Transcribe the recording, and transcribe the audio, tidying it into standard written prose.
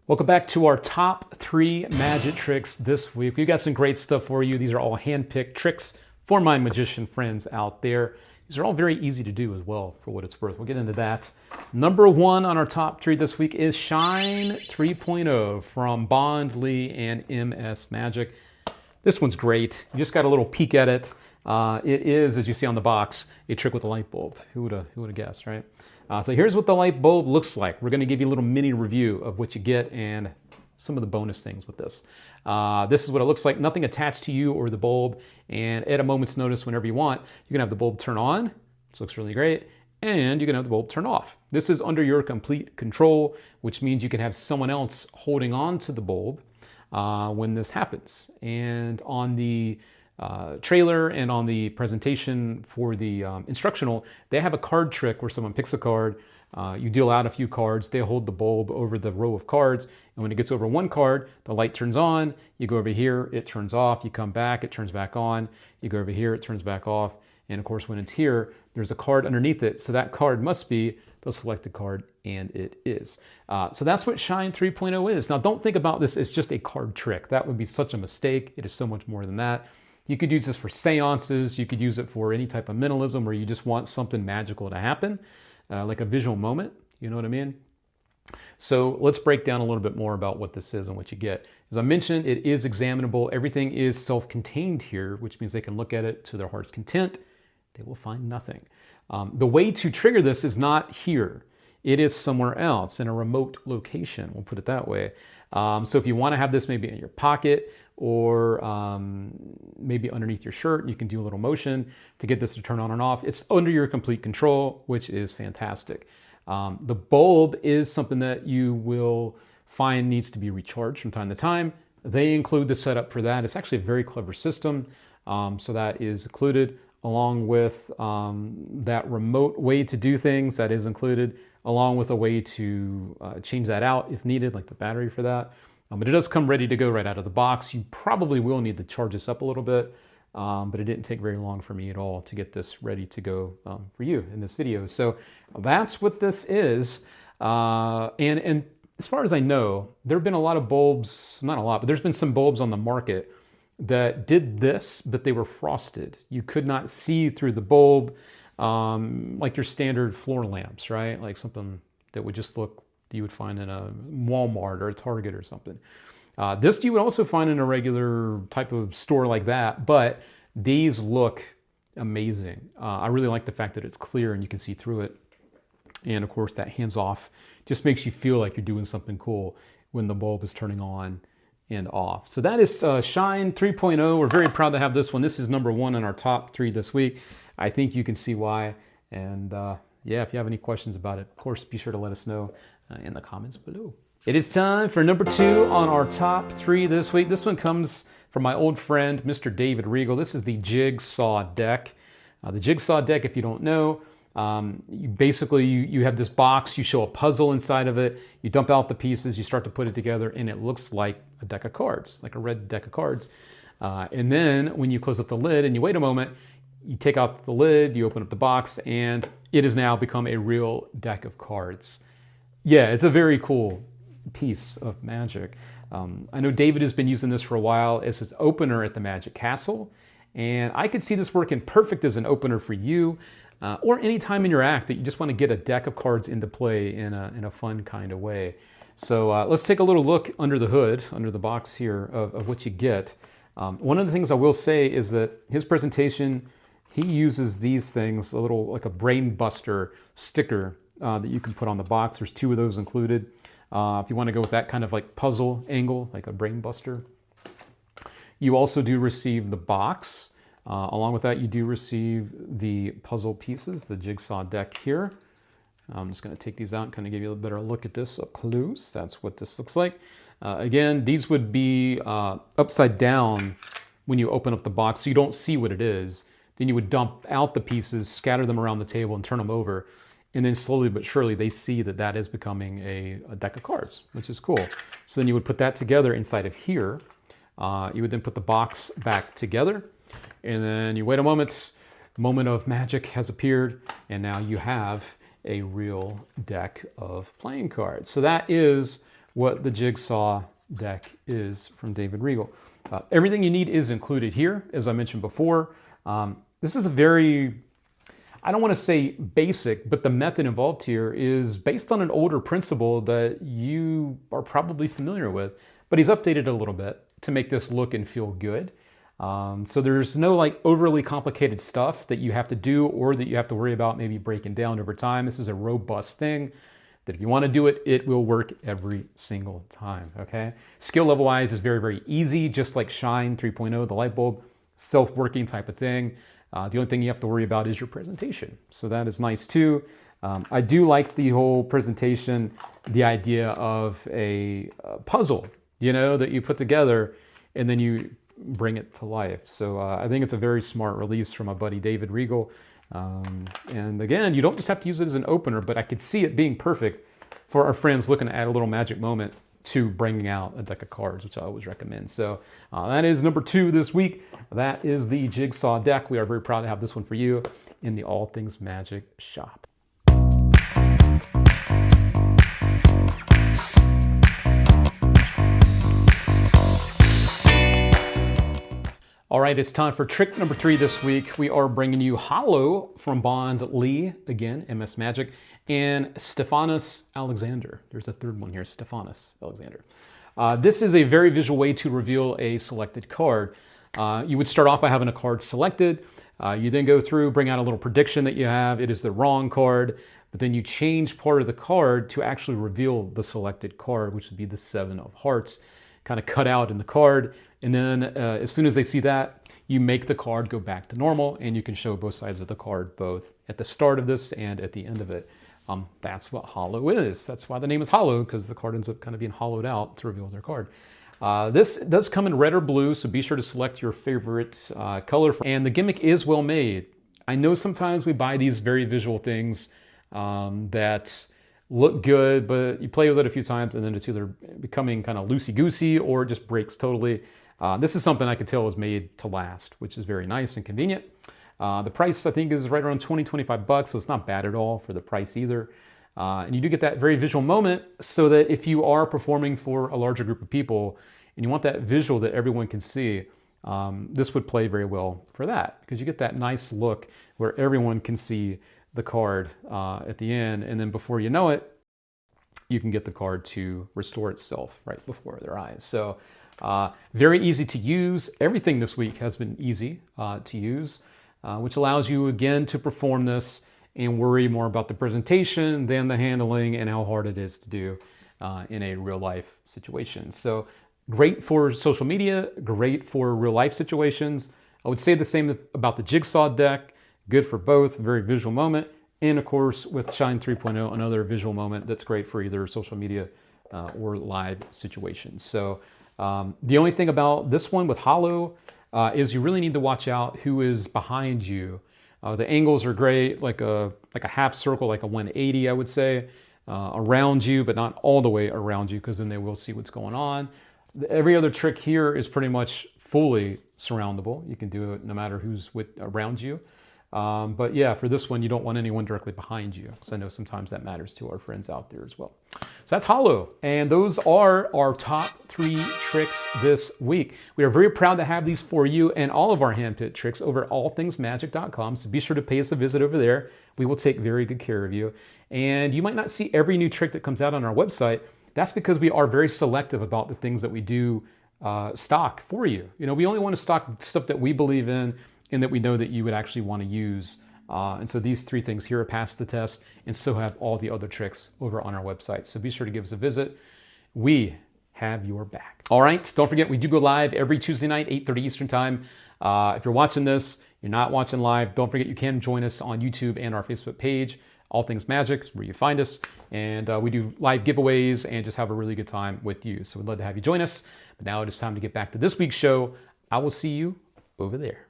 Welcome back to our top 3 magic tricks this week. We've got some great stuff for you. These are all hand-picked tricks for my magician friends out there. These are all very easy to do as well, for what it's worth. We'll get into that. Number 1 on our top 3 this week is Shine 3.0 from Bond, Lee, and MS Magic. This one's great. You just got a little peek at it. It is, as you see on the box, a trick with a light bulb. Who would have guessed, right? So here's what the light bulb looks like. We're going to give you a little mini review of what you get and some of the bonus things with this. This is what it looks like. Nothing attached to you or the bulb. And at a moment's notice, whenever you want, you can have the bulb turn on, which looks really great, and you can have the bulb turn off. This is under your complete control, which means you can have someone else holding on to the bulb when this happens. And on the trailer and on the presentation for the instructional, they have a card trick where someone picks a card, you deal out a few cards, they hold the bulb over the row of cards, and when it gets over one card, the light turns on, you go over here, it turns off, you come back, it turns back on, you go over here, it turns back off, and of course when it's here, there's a card underneath it, so that card must be the selected card, and it is. So that's what Shine 3.0 is. Now don't think about this as just a card trick. That would be such a mistake. It is so much more than that. You could use this for seances. You could use it for any type of mentalism where you just want something magical to happen, like a visual moment. You know what I mean? So let's break down a little bit more about what this is and what you get. As I mentioned, it is examinable. Everything is self-contained here, which means they can look at it to their heart's content. They will find nothing. The way to trigger this is not here. It is somewhere else in a remote location. We'll put it that way. So if you want to have this maybe in your pocket or maybe underneath your shirt, you can do a little motion to get this to turn on and off. It's under your complete control, which is fantastic. The bulb is something that you will find needs to be recharged from time to time. They include the setup for that. It's actually a very clever system. So that is included along with that remote way to do things that is included, along with a way to change that out if needed, like the battery for that. But it does come ready to go right out of the box. You probably will need to charge this up a little bit, but it didn't take very long for me at all to get this ready to go for you in this video. So that's what this is. And as far as I know, there have been a lot of bulbs, not a lot, but there's been some bulbs on the market that did this, but they were frosted. You could not see through the bulb like your standard floor lamps, right? Like something that would just look you would find in a Walmart or a Target or something. This you would also find in a regular type of store like that, but these look amazing. I really like the fact that it's clear and you can see through it. And of course that hands off just makes you feel like you're doing something cool when the bulb is turning on and off. So that is Shine 3.0. We're very proud to have this one. This is number 1 in our top 3 this week. I think you can see why. And yeah, if you have any questions about it, of course, be sure to let us know in the comments below. It is time for number 2 on our top 3 this week. This one comes from my old friend, Mr. David Regal. This is the Jigsaw deck. The Jigsaw deck, if you don't know, you have this box, you show a puzzle inside of it, you dump out the pieces, you start to put it together, and it looks like a deck of cards, like a red deck of cards. And then when you close up the lid and you wait a moment, you take out the lid, you open up the box, and it has now become a real deck of cards. Yeah, it's a very cool piece of magic. I know David has been using this for a while as his opener at the Magic Castle, and I could see this working perfect as an opener for you, or any time in your act that you just want to get a deck of cards into play in a fun kind of way. So let's take a little look under the hood, under the box here, of what you get. One of the things I will say is that his presentation, he uses these things, a little like a brain buster sticker that you can put on the box. There's 2 of those included. If you want to go with that kind of like puzzle angle, like a brain buster. You also do receive the box. Along with that, you do receive the puzzle pieces, the Jigsaw deck here. I'm just going to take these out and kind of give you a better look at this up close. That's what this looks like. Again, these would be upside down when you open up the box, so you don't see what it is. Then you would dump out the pieces, scatter them around the table, and turn them over. And then slowly but surely, they see that that is becoming a deck of cards, which is cool. So then you would put that together inside of here. You would then put the box back together. And then you wait a moment of magic has appeared, and now you have a real deck of playing cards. So that is what the jigsaw deck is from David Regal. Everything you need is included here, as I mentioned before. This is a very, I don't want to say basic, but the method involved here is based on an older principle that you are probably familiar with, but he's updated it a little bit to make this look and feel good. So there's no like overly complicated stuff that you have to do or that you have to worry about maybe breaking down over time. This is a robust thing that if you want to do it, it will work every single time, okay? Skill level wise is very, very easy, just like Shine 3.0, the light bulb, self-working type of thing. The only thing you have to worry about is your presentation. So that is nice too. I do like the whole presentation, the idea of a puzzle, you know, that you put together and then you bring it to life. So I think it's a very smart release from my buddy David Regal. And again, you don't just have to use it as an opener, but I could see it being perfect for our friends looking to add a little magic moment to bringing out a deck of cards, which I always recommend. So that is number 2 this week. That is the Jigsaw deck. We are very proud to have this one for you in the All Things Magic shop. All right, it's time for trick number 3 this week. We are bringing you Hollow from Bond Lee, again, MS Magic, and Stephanus Alexander. There's a third one here, Stephanus Alexander. This is a very visual way to reveal a selected card. You would start off by having a card selected. You then go through, bring out a little prediction that you have. It is the wrong card, but then you change part of the card to actually reveal the selected card, which would be the 7 of Hearts, kind of cut out in the card. And then as soon as they see that, you make the card go back to normal, and you can show both sides of the card, both at the start of this and at the end of it. That's what Hollow is. That's why the name is Hollow, because the card ends up kind of being hollowed out to reveal their card. This does come in red or blue, so be sure to select your favorite color. And the gimmick is well made. I know sometimes we buy these very visual things that look good, but you play with it a few times and then it's either becoming kind of loosey-goosey or it just breaks totally. This is something I could tell was made to last, which is very nice and convenient. The price, I think, is right around 20-25 bucks, so it's not bad at all for the price either. And you do get that very visual moment so that if you are performing for a larger group of people and you want that visual that everyone can see, this would play very well for that, because you get that nice look where everyone can see the card at the end, and then before you know it, you can get the card to restore itself right before their eyes. So very easy to use. Everything this week has been easy to use, which allows you again to perform this and worry more about the presentation than the handling and how hard it is to do in a real life situation. So great for social media, great for real life situations. I would say the same about the Jigsaw deck. Good for both, very visual moment. And of course, with Shine 3.0, another visual moment that's great for either social media or live situations. So the only thing about this one with Hollow is you really need to watch out who is behind you. The angles are great, like a half circle, like a 180, I would say, around you, but not all the way around you, because then they will see what's going on. Every other trick here is pretty much fully surroundable. You can do it no matter who's around you. But yeah, for this one, you don't want anyone directly behind you, because I know sometimes that matters to our friends out there as well. So that's Hollow, and those are our top 3 tricks this week. We are very proud to have these for you and all of our handpicked tricks over at allthingsmagic.com, so be sure to pay us a visit over there. We will take very good care of you. And you might not see every new trick that comes out on our website. That's because we are very selective about the things that we do stock for you. You know, we only want to stock stuff that we believe in and that we know that you would actually want to use. And so these 3 things here pass the test, and so have all the other tricks over on our website. So be sure to give us a visit. We have your back. All right, don't forget, we do go live every Tuesday night, 8:30 Eastern time. If you're watching this, you're not watching live, don't forget you can join us on YouTube and our Facebook page. All Things Magic is where you find us. And we do live giveaways and just have a really good time with you. So we'd love to have you join us. But now it is time to get back to this week's show. I will see you over there.